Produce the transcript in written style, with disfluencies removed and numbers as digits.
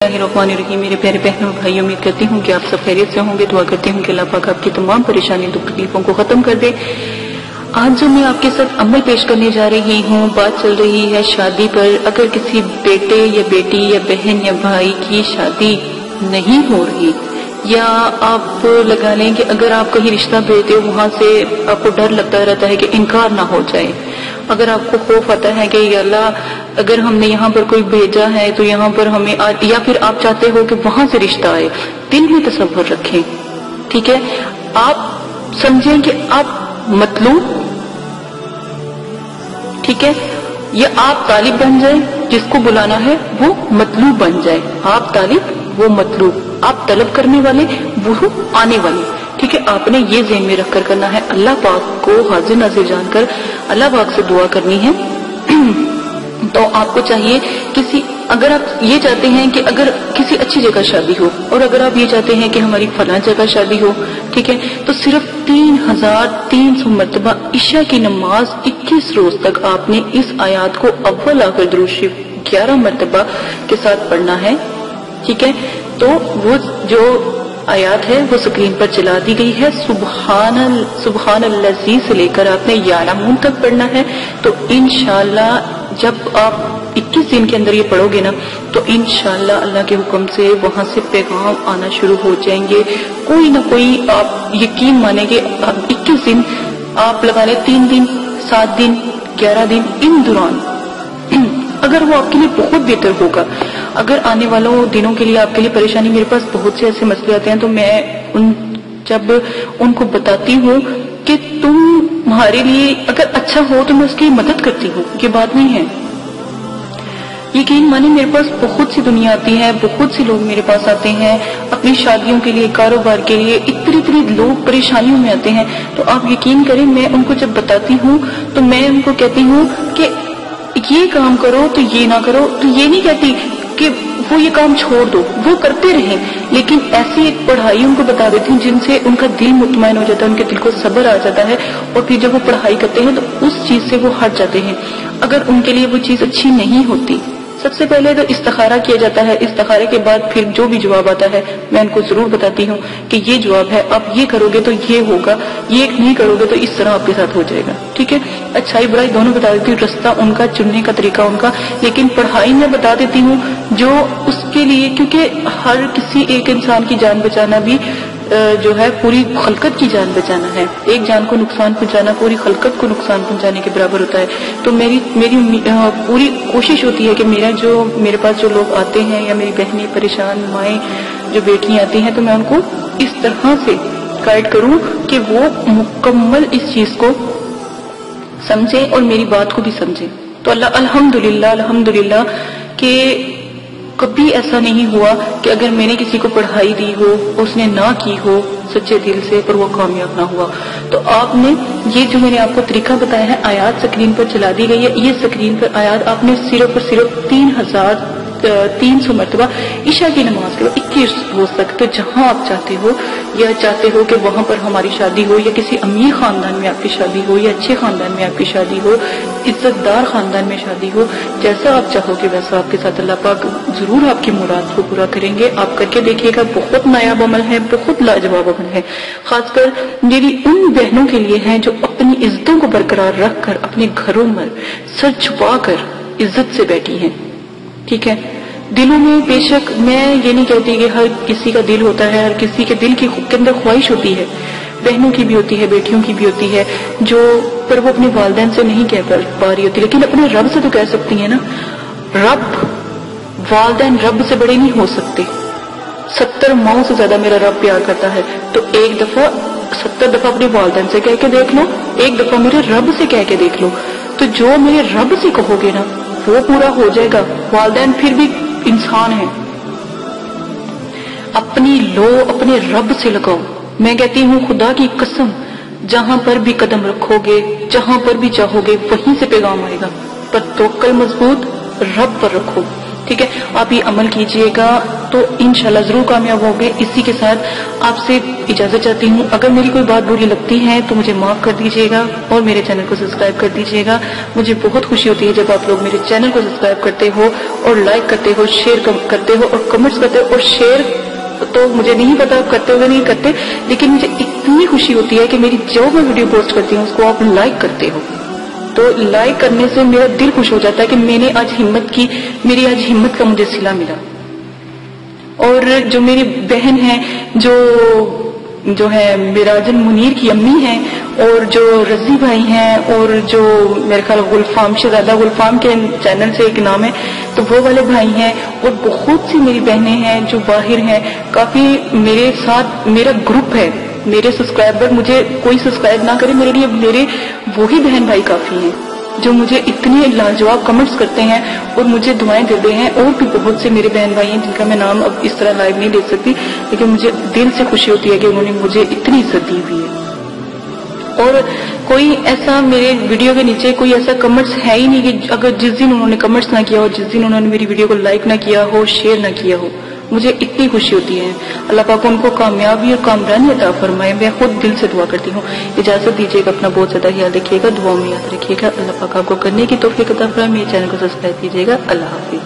बिस्मिल्लाहिर्रहमानिर्रहीम। मेरे प्यारे बहनों और भाइयों, उम्मीद करती हूँ कि आप सब खैरियत से होंगे। दुआ करती हूँ कि अल्लाह पाक आपकी तमाम परेशानी दुख तकलीफों को खत्म कर दे। आज जो मैं आपके साथ अमल पेश करने जा रही हूँ, बात चल रही है शादी पर। अगर किसी बेटे या बेटी या बहन या भाई की शादी नहीं हो रही, या आप लगा लें कि अगर आप कहीं रिश्ता भेजते हो वहां से आपको डर लगता रहता है कि इनकार ना हो जाए, अगर आपको खौफ आता है कि या अल्लाह अगर हमने यहाँ पर कोई भेजा है तो यहाँ पर हमें या फिर आप चाहते हो कि वहां से रिश्ता आए, दिल में तसव्वुर रखें। ठीक है, आप समझें कि आप मतलूब, ठीक है, या आप तालिब बन जाए, जिसको बुलाना है वो मतलूब बन जाए। आप तालिब, वो मतलूब, आप तलब करने वाले, वो आने वाले। ठीक है, आपने ये ज़हन में रखकर करना है। अल्लाह पाक को हाजिर नाजिर जानकर अल्लाह पाक से दुआ करनी है। तो आपको चाहिए अगर आप ये चाहते हैं कि अगर किसी अच्छी जगह शादी हो, और अगर आप ये चाहते हैं कि हमारी फलां जगह शादी हो, ठीक है, तो सिर्फ 3300 मरतबा इशा की नमाज 21 रोज तक आपने इस आयात को अव्वल आखिर दुरूद शरीफ 11 मरतबा के साथ पढ़ना है। ठीक है, तो वो जो आयात है वो स्क्रीन पर चला दी गई है। सुबहानल्लाज़ी से लेकर आपने यालमून तक पढ़ना है। तो इंशाअल्लाह जब आप 21 दिन के अंदर ये पढ़ोगे ना, तो इंशाअल्लाह अल्लाह के हुक्म से वहां से पैगाम आना शुरू हो जाएंगे। कोई ना कोई, आप यकीन मानेंगे, 21 दिन आप लगा लें, 3 दिन, 7 दिन, 11 दिन, इन दौरान अगर वो आपके लिए बहुत बेहतर होगा। अगर आने वालों दिनों के लिए आपके लिए परेशानी, मेरे पास बहुत से ऐसे मसले आते हैं, तो मैं जब उनको बताती हूँ कि तुम्हारे लिए अगर अच्छा हो तो मैं उसकी मदद करती हूँ, ये बात नहीं है। यकीन मानिए, मेरे पास बहुत सी दुनिया आती है, बहुत से लोग मेरे पास आते हैं अपनी शादियों के लिए, कारोबार के लिए, इतने लोग परेशानियों में आते हैं। तो आप यकीन करें, मैं उनको जब बताती हूँ तो मैं उनको कहती हूँ कि ये काम करो तो ये ना करो, तो ये नहीं कहती कि वो ये काम छोड़ दो, वो करते रहें, लेकिन ऐसी एक पढ़ाई उनको बता देती हूँ जिनसे उनका दिल मुतमईन हो जाता है, उनके दिल को सब्र आ जाता है, और फिर जब वो पढ़ाई करते हैं तो उस चीज से वो हट जाते हैं। अगर उनके लिए वो चीज अच्छी नहीं होती, सबसे पहले तो इस्तिखारा किया जाता है। इस्तिखारे के बाद फिर जो भी जवाब आता है मैं उनको जरूर बताती हूँ कि ये जवाब है, आप ये करोगे तो ये होगा, ये नहीं करोगे तो इस तरह आपके साथ हो जाएगा। ठीक है, अच्छाई बुराई दोनों बता देती हूँ, रास्ता उनका, चुनने का तरीका उनका, लेकिन पढ़ाई में बता देती हूँ जो उसके लिए, क्योंकि हर किसी एक इंसान की जान बचाना भी जो है पूरी खलकत की जान बचाना है। एक जान को नुकसान पहुंचाना पूरी खलकत को नुकसान पहुंचाने के बराबर होता है। तो मेरी पूरी कोशिश होती है कि मेरे पास जो लोग आते हैं, या मेरी बहनें, परेशान माएँ, जो बेटियां आती हैं, तो मैं उनको इस तरह से गाइड करूं कि वो मुकम्मल इस चीज को समझें और मेरी बात को भी समझें। तो अल्हम्दुलिल्लाह कि कभी ऐसा नहीं हुआ कि अगर मैंने किसी को पढ़ाई दी हो, उसने ना की हो सच्चे दिल से, पर वो कामयाब ना हुआ। तो आपने ये जो मैंने आपको तरीका बताया है, आयात स्क्रीन पर चला दी गई है। ये स्क्रीन पर आयात आपने सिर्फ और सिर्फ 3300 मरतबा इशा की नमाज के बाद 21 रोज तक, तो जहां आप चाहते हो, या चाहते हो कि वहां पर हमारी शादी हो, या किसी अमीर खानदान में आपकी शादी हो, या अच्छे खानदान में आपकी शादी हो, इज्जतदार खानदान में शादी हो, जैसा आप चाहोगे वैसा आपके साथ अल्लाह पाक जरूर आपकी मुराद को पूरा करेंगे। आप करके देखिएगा, बहुत नायाब अमल है, बहुत लाजवाब अमल है। खासकर मेरी उन बहनों के लिए है जो अपनी इज्जतों को बरकरार रखकर अपने घरों में सर छुपा कर इज्जत से बैठी हैं। ठीक है, दिलों में बेशक मैं ये नहीं कहती कि हर किसी का दिल होता है, हर किसी के दिल के अंदर ख्वाहिश होती है, बहनों की भी होती है, बेटियों की भी होती है, जो पर वो अपने वालिदैन से नहीं कह पा रही होती, लेकिन अपने रब से तो कह सकती है ना। वालिदैन रब से बड़े नहीं हो सकते। 70 माओं से ज्यादा मेरा रब प्यार करता है। तो एक दफा 70 दफा अपने वालिदैन से कह के देख लो, एक दफा मेरे रब से कह के देख लो, तो जो मेरे रब से कहोगे ना वो पूरा हो जाएगा। वालिदैन फिर भी इंसान है। अपने रब से लगाओ। मैं कहती हूँ खुदा की कसम, जहां पर भी कदम रखोगे, जहां पर भी चाहोगे, वहीं से पैगाम आएगा। पर तवक्कल मजबूत रब पर रखो। ठीक है, आप ये अमल कीजिएगा। तो इंशाल्लाह जरूर कामयाब होंगे। इसी के साथ आपसे इजाजत चाहती हूँ। अगर मेरी कोई बात बुरी लगती है तो मुझे माफ कर दीजिएगा और मेरे चैनल को सब्सक्राइब कर दीजिएगा। मुझे बहुत खुशी होती है जब आप लोग मेरे चैनल को सब्सक्राइब करते हो और लाइक करते हो, शेयर करते हो और कमेंट्स करते हो। और शेयर तो मुझे नहीं पता आप करते हो नहीं करते, लेकिन मुझे इतनी खुशी होती है कि मेरी जो मैं वीडियो पोस्ट करती हूँ उसको आप लाइक करते हो। तो लाइक करने से मेरा दिल खुश हो जाता है कि मैंने आज हिम्मत की, मेरी आज हिम्मत का मुझे सिला मिला। और जो मेरी बहन है जो है मिराजन मुनीर की अम्मी हैं, और जो रजी भाई हैं, और जो मेरे ख्याल गुलफाम शहजादा गुलफाम के चैनल से एक नाम है, तो वो वाले भाई हैं। और बहुत सी मेरी बहनें हैं जो बाहर हैं। काफी मेरे साथ मेरा ग्रुप है। मेरे सब्सक्राइबर, मुझे कोई सब्सक्राइब ना करे मेरे लिए मेरे वही बहन भाई काफी हैं जो मुझे इतने लाजवाब कमेंट्स करते हैं और मुझे दुआएं देते हैं। और भी बहुत से मेरे बहन भाई हैं जिनका मैं नाम अब इस तरह लाइव नहीं ले सकती, लेकिन मुझे दिल से खुशी होती है कि उन्होंने मुझे इतनी इज्जत दी हुई है। और कोई ऐसा मेरे वीडियो के नीचे कोई ऐसा कमेंट्स है ही नहीं कि अगर जिस दिन उन्होंने कमेंट्स ना किया हो, जिस दिन उन्होंने मेरी वीडियो को लाइक ना किया हो, शेयर ना किया हो, मुझे इतनी खुशी होती है। अल्लाह पाक उनको कामयाबी और कामरानी अता फरमाए। मैं खुद दिल से दुआ करती हूँ। इजाजत दीजिएगा, अपना बहुत ज्यादा ख्याल रखिएगा, दुआ में याद रखिएगा। अल्लाह पाक आपको करने की तौफीक अता फरमाए। मेरे चैनल को सब्सक्राइब कीजिएगा। अल्लाह हाफिज।